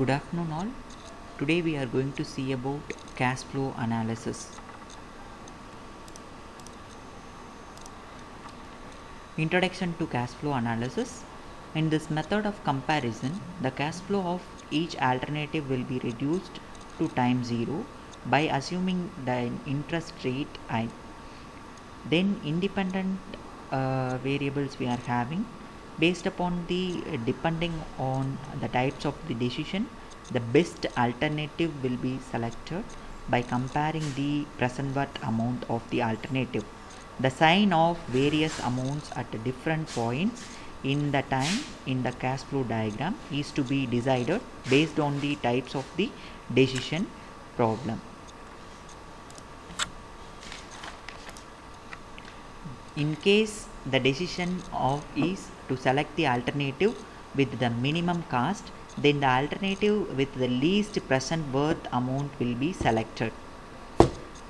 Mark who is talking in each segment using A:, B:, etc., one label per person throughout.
A: Good afternoon all. Today we are going to see about cash flow analysis. Introduction to cash flow analysis. In this method of comparison, the cash flow of each alternative will be reduced to time 0 by assuming the interest rate I. Then independent variables we are having based upon the depending on the types of the decision, the best alternative will be selected by comparing the present worth amount of the alternative. The sign of various amounts at different points in the time in the cash flow diagram is to be decided based on the types of the decision problem. In case the decision of is to select the alternative with the minimum cost, then the alternative with the least present worth amount will be selected.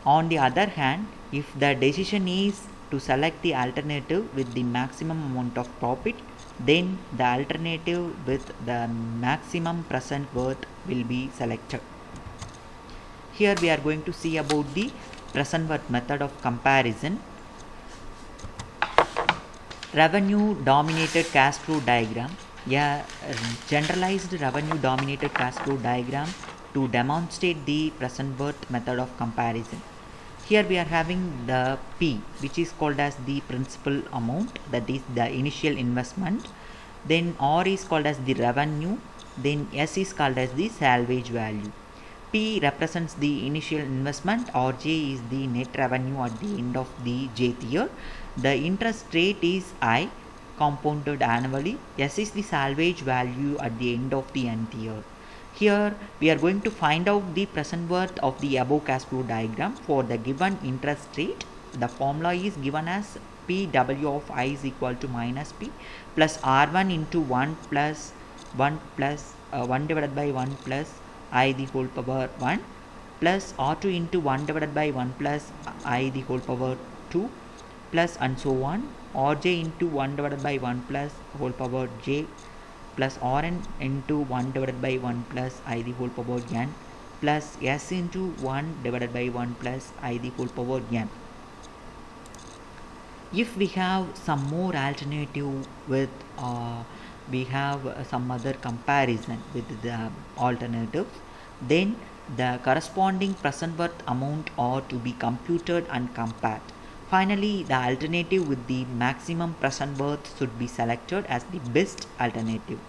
A: On the other hand, if the decision is to select the alternative with the maximum amount of profit, then the alternative with the maximum present worth will be selected. Here we are going to see about the present worth method of comparison. Revenue dominated cash flow diagram. A generalized revenue dominated cash flow diagram to demonstrate the present worth method of comparison. Here we are having the P, which is called as the principal amount, that is the initial investment. Then R is called as the revenue. Then S is called as the salvage value. P represents the initial investment, RJ is the net revenue at the end of the jth year. The interest rate is I, compounded annually. S is the salvage value at the end of the nth year. Here we are going to find out the present worth of the above cash flow diagram for the given interest rate. The formula is given as PW of I is equal to minus P plus R1 into 1 plus 1 plus 1 divided by 1 plus I the whole power 1 plus R2 into 1 divided by 1 plus I the whole power 2 plus and so on, Rj into 1 divided by 1 plus whole power j plus Rn into 1 divided by 1 plus I the whole power n plus S into 1 divided by 1 plus I the whole power n. If we have some more alternative with we have some other comparison with the alternatives, then the corresponding present worth amount are to be computed and compared. Finally, the alternative with the maximum present worth should be selected as the best alternative.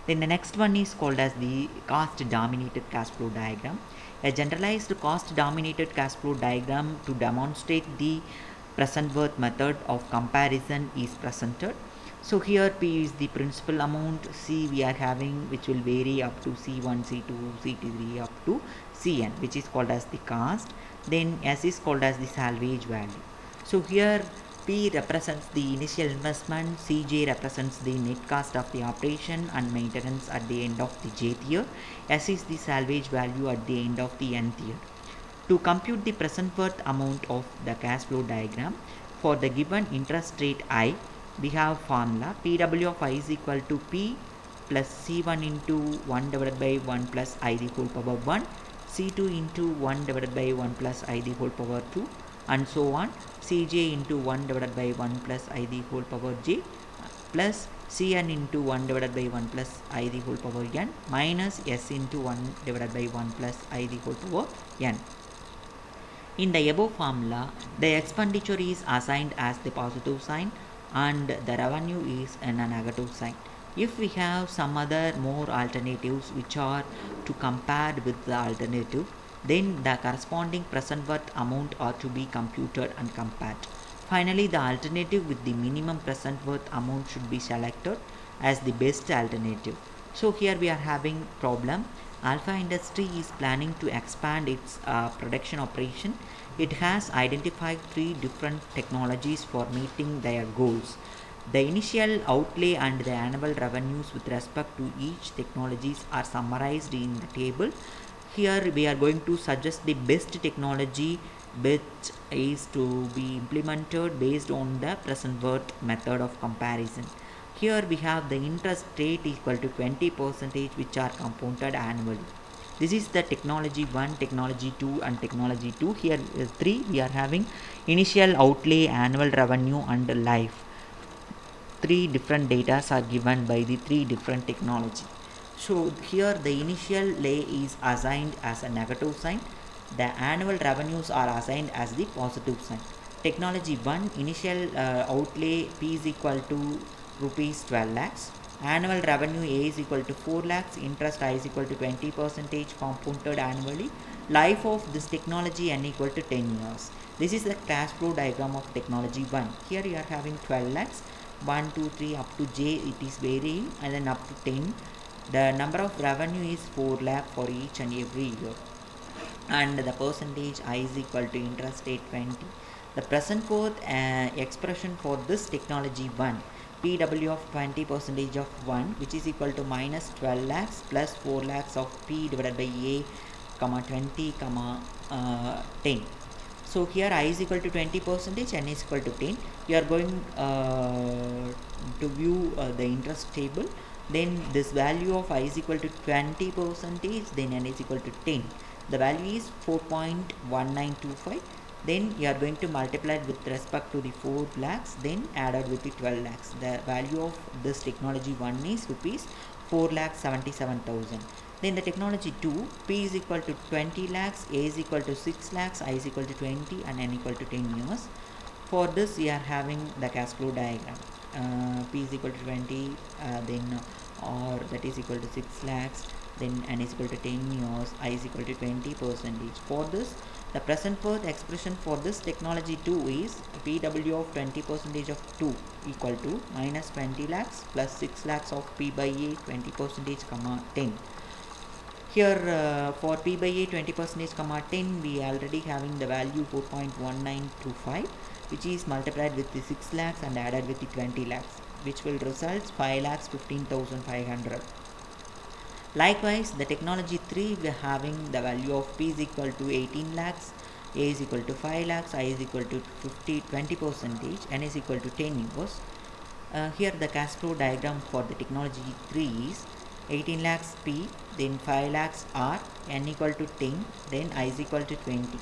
A: Then the next one is called as the cost dominated cash flow diagram. A generalized cost dominated cash flow diagram to demonstrate the present worth method of comparison is presented. So here P is the principal amount, C we are having which will vary up to C1, C2, C3 up to Cn, which is called as the cost. Then S is called as the salvage value. So here P represents the initial investment, Cj represents the net cost of the operation and maintenance at the end of the jth year, S is the salvage value at the end of the nth year. To compute the present worth amount of the cash flow diagram for the given interest rate I, we have formula PW of I is equal to P plus C1 into 1 divided by 1 plus I the whole power 1, C2 into 1 divided by 1 plus I the whole power 2 and so on, Cj into 1 divided by 1 plus I the whole power j plus Cn into 1 divided by 1 plus I the whole power n minus S into 1 divided by 1 plus I the whole power n. In the above formula, the expenditure is assigned as the positive sign and the revenue is in a negative sign. If we have some other more alternatives which are to compare with the alternative, then the corresponding present worth amount are to be computed and compared. Finally, the alternative with the minimum present worth amount should be selected as the best alternative. So here we are having problem. Alpha Industry is planning to expand its production operation. It has identified 3 different technologies for meeting their goals. The initial outlay and the annual revenues with respect to each technologies are summarized in the table. Here we are going to suggest the best technology which is to be implemented based on the present worth method of comparison. Here we have the interest rate equal to 20%, which are compounded annually. This is the technology 1, technology 2 and technology 2. Here 3 we are having initial outlay, annual revenue and life. 3 different data are given by the 3 different technology. So here the initial lay is assigned as a negative sign. The annual revenues are assigned as the positive sign. Technology 1, initial outlay P is equal to rupees 12 lakhs. Annual revenue A is equal to 4 lakhs. Interest I is equal to 20% compounded annually. Life of this technology N equal to 10 years. This is the cash flow diagram of technology 1. Here you are having 12 lakhs. 1, 2, 3 up to J it is varying, and then up to 10. The number of revenue is 4 lakh for each and every year, and the percentage I is equal to interest rate 20. The present forth expression for this technology 1, PW of 20% of 1, which is equal to minus 12 lakhs plus 4 lakhs of P divided by A, comma 20, comma 10. So here I is equal to 20%, N is equal to 10. You are going to view the interest table. Then this value of I is equal to 20%, then N is equal to 10. The value is 4.1925. Then you are going to multiply it with respect to the 4 lakhs, then added with the 12 lakhs. The value of this technology 1 is rupees 4,77,000. Then the technology 2, P is equal to 20 lakhs, A is equal to 6 lakhs, I is equal to 20 and N equal to 10 years. For this we are having the cash flow diagram. P is equal to 20, then or that is equal to 6 lakhs, then N is equal to 10 years, I is equal to 20%. For this, the present worth expression for this technology 2 is PW of 20% of 2 equal to minus 20 lakhs plus 6 lakhs of P by A 20%, comma 10. Here for P by A 20%, comma 10, we already having the value 4.1925, which is multiplied with the 6 lakhs and added with the 20 lakhs, which will result 5 lakhs 15,500. Likewise, the technology 3 we are having the value of P is equal to 18 lakhs, A is equal to 5 lakhs, I is equal to 20%, N is equal to 10 years. Here the cash flow diagram for the technology 3 is 18 lakhs P, then 5 lakhs R, N equal to 10, then I is equal to 20.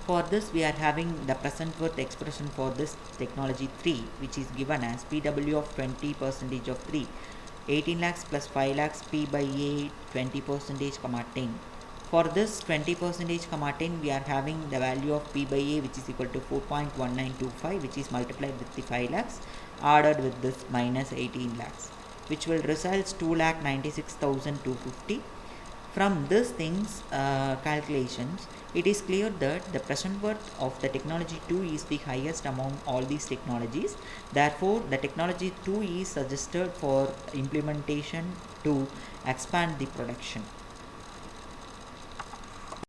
A: For this we are having the present worth expression for this technology 3, which is given as PW of 20% of 3, 18 lakhs plus 5 lakhs P by A 20%, comma 10. For this 20%, comma 10, we are having the value of P by A, which is equal to 4.1925, which is multiplied with the 5 lakhs, added with this minus 18 lakhs, which will result 2,96,250. From these things calculations, it is clear that the present worth of the technology 2 is the highest among all these technologies. Therefore, the technology 2 is suggested for implementation to expand the production.